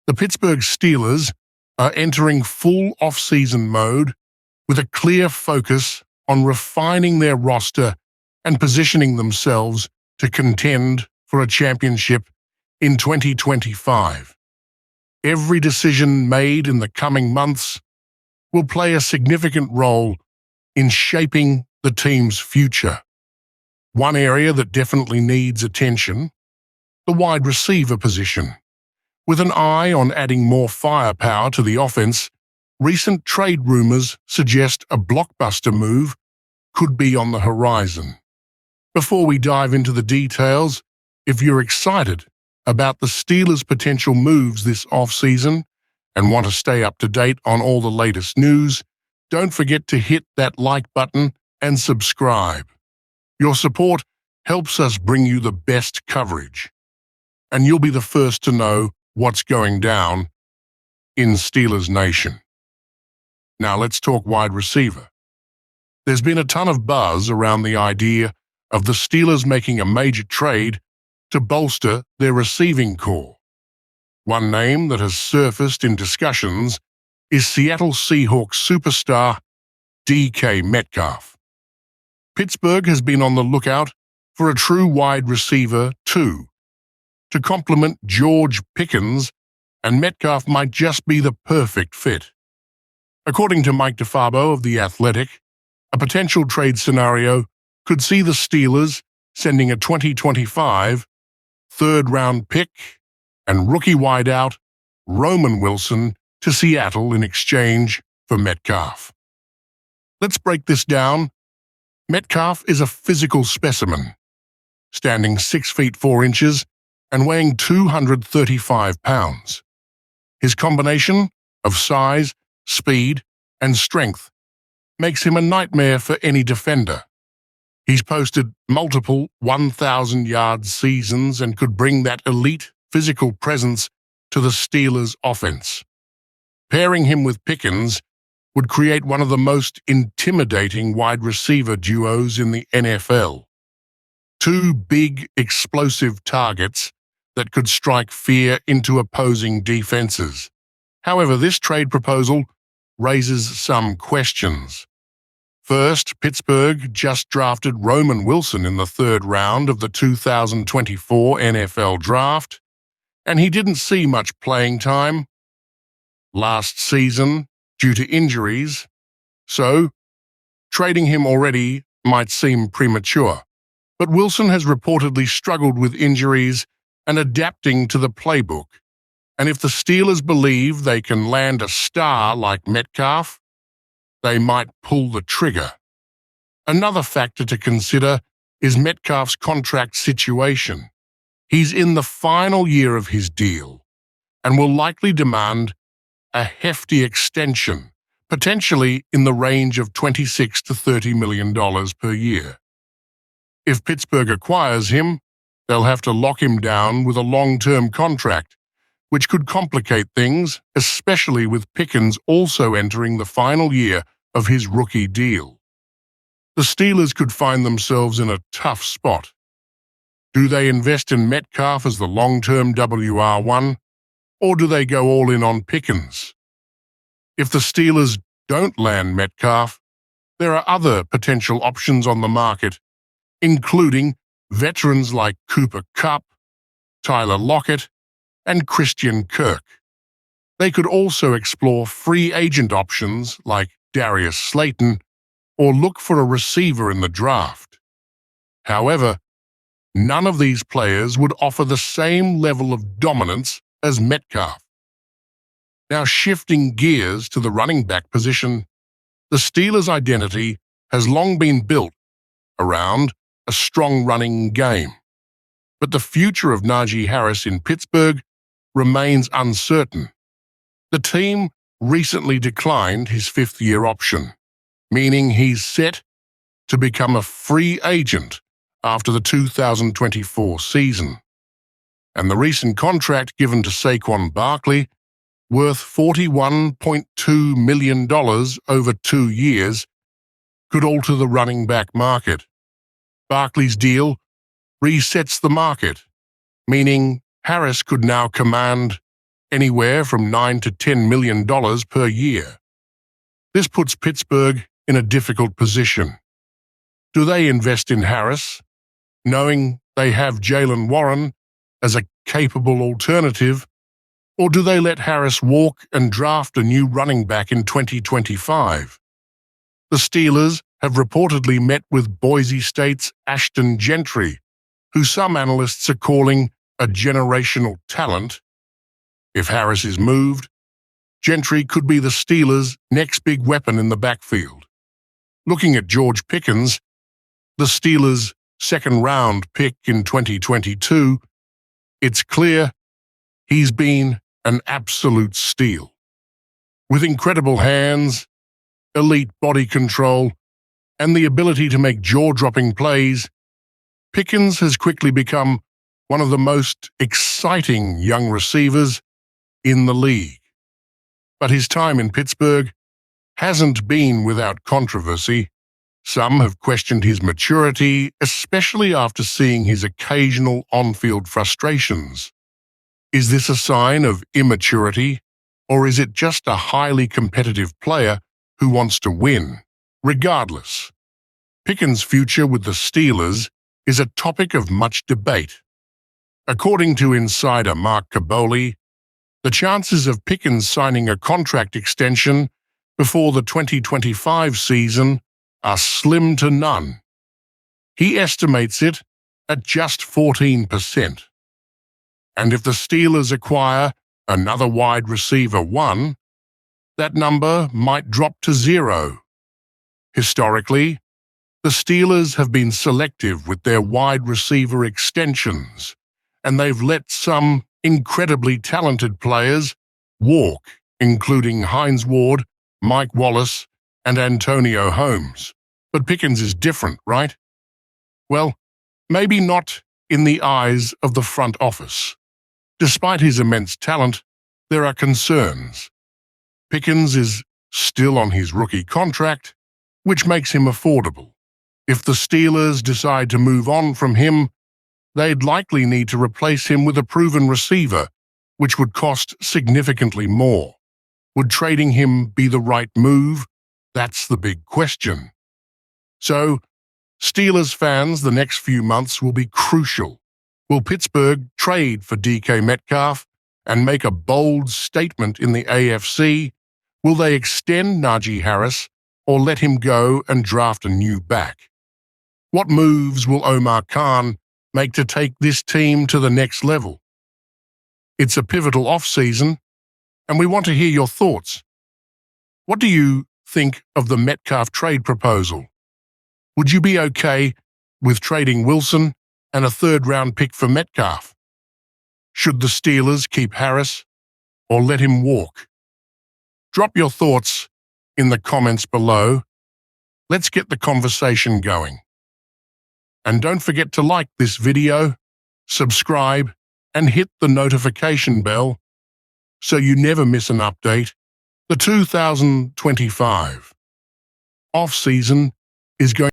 The Pittsburgh Steelers are entering full off-season mode with a clear focus on refining their roster and positioning themselves to contend for a championship in 2025. Every decision made in the coming months will play a significant role in shaping the team's future. One area that definitely needs attention, the wide receiver position. With an eye on adding more firepower to the offense, recent trade rumors suggest a blockbuster move could be on the horizon. Before we dive into the details, if you're excited about the Steelers' potential moves this offseason and want to stay up to date on all the latest news, don't forget to hit that like button and subscribe. Your support helps us bring you the best coverage, and you'll be the first to know what's going down in Steelers Nation. Now let's talk wide receiver. There's been a ton of buzz around the idea of the Steelers making a major trade to bolster their receiving core. One name that has surfaced in discussions is Seattle Seahawks superstar DK Metcalf. Pittsburgh has been on the lookout for a true wide receiver too. To complement George Pickens, and Metcalf might just be the perfect fit. According to Mike DeFabo of The Athletic, a potential trade scenario could see the Steelers sending a 2025 third-round pick and rookie wideout Roman Wilson to Seattle in exchange for Metcalf. Let's break this down. Metcalf is a physical specimen, standing 6 feet 4 inches and weighing 235 pounds. His combination of size, speed, and strength makes him a nightmare for any defender. He's posted multiple 1,000-yard seasons and could bring that elite physical presence to the Steelers' offense. Pairing him with Pickens would create one of the most intimidating wide receiver duos in the NFL. Two big, explosive targets that could strike fear into opposing defenses. However, this trade proposal raises some questions. First, Pittsburgh just drafted Roman Wilson in the third round of the 2024 NFL Draft, and he didn't see much playing time last season due to injuries, so trading him already might seem premature. But Wilson has reportedly struggled with injuries and adapting to the playbook, and if the Steelers believe they can land a star like Metcalf, they might pull the trigger. Another factor to consider is Metcalf's contract situation. He's in the final year of his deal and will likely demand a hefty extension, potentially in the range of $26 to $30 million per year. If Pittsburgh acquires him, they'll have to lock him down with a long-term contract, which could complicate things, especially with Pickens also entering the final year of his rookie deal. The Steelers could find themselves in a tough spot. Do they invest in Metcalf as the long-term WR1, or do they go all in on Pickens? If the Steelers don't land Metcalf, there are other potential options on the market, including veterans like Cooper Kupp, Tyler Lockett, and Christian Kirk. They could also explore free agent options like Darius Slayton or look for a receiver in the draft. However, none of these players would offer the same level of dominance as Metcalf. Now, shifting gears to the running back position, the Steelers' identity has long been built around a strong running game. But the future of Najee Harris in Pittsburgh remains uncertain. The team recently declined his fifth-year option, meaning he's set to become a free agent after the 2024 season. And the recent contract given to Saquon Barkley, worth $41.2 million over 2 years, could alter the running back market. Barkley's deal resets the market, meaning Harris could now command anywhere from $9 to $10 million per year. This puts Pittsburgh in a difficult position. Do they invest in Harris, knowing they have Jaylen Warren as a capable alternative, or do they let Harris walk and draft a new running back in 2025? The Steelers have reportedly met with Boise State's Ashton Gentry, who some analysts are calling a generational talent. If Harris is moved, Gentry could be the Steelers' next big weapon in the backfield. Looking at George Pickens, the Steelers' second-round pick in 2022, it's clear he's been an absolute steal. With incredible hands, elite body control, and the ability to make jaw-dropping plays, Pickens has quickly become one of the most exciting young receivers in the league. But his time in Pittsburgh hasn't been without controversy. Some have questioned his maturity, especially after seeing his occasional on-field frustrations. Is this a sign of immaturity, or is it just a highly competitive player who wants to win? Regardless, Pickens' future with the Steelers is a topic of much debate. According to insider Mark Caboli, the chances of Pickens signing a contract extension before the 2025 season are slim to none. He estimates it at just 14%. And if the Steelers acquire another wide receiver one, that number might drop to 0. Historically, the Steelers have been selective with their wide receiver extensions, and they've let some incredibly talented players walk, including Hines Ward, Mike Wallace, and Antonio Holmes. But Pickens is different, right? Well, maybe not in the eyes of the front office. Despite his immense talent, there are concerns. Pickens is still on his rookie contract, which makes him affordable. If the Steelers decide to move on from him, they'd likely need to replace him with a proven receiver, which would cost significantly more. Would trading him be the right move? That's the big question. So, Steelers fans, the next few months will be crucial. Will Pittsburgh trade for DK Metcalf and make a bold statement in the AFC? Will they extend Najee Harris or let him go and draft a new back? What moves will Omar Khan make to take this team to the next level? It's a pivotal offseason, and we want to hear your thoughts. What do you think of the Metcalf trade proposal? Would you be okay with trading Wilson and a third-round pick for Metcalf? Should the Steelers keep Harris or let him walk? Drop your thoughts in the comments below. Let's get the conversation going. And don't forget to like this video, subscribe, and hit the notification bell so you never miss an update. The 2025 off-season is going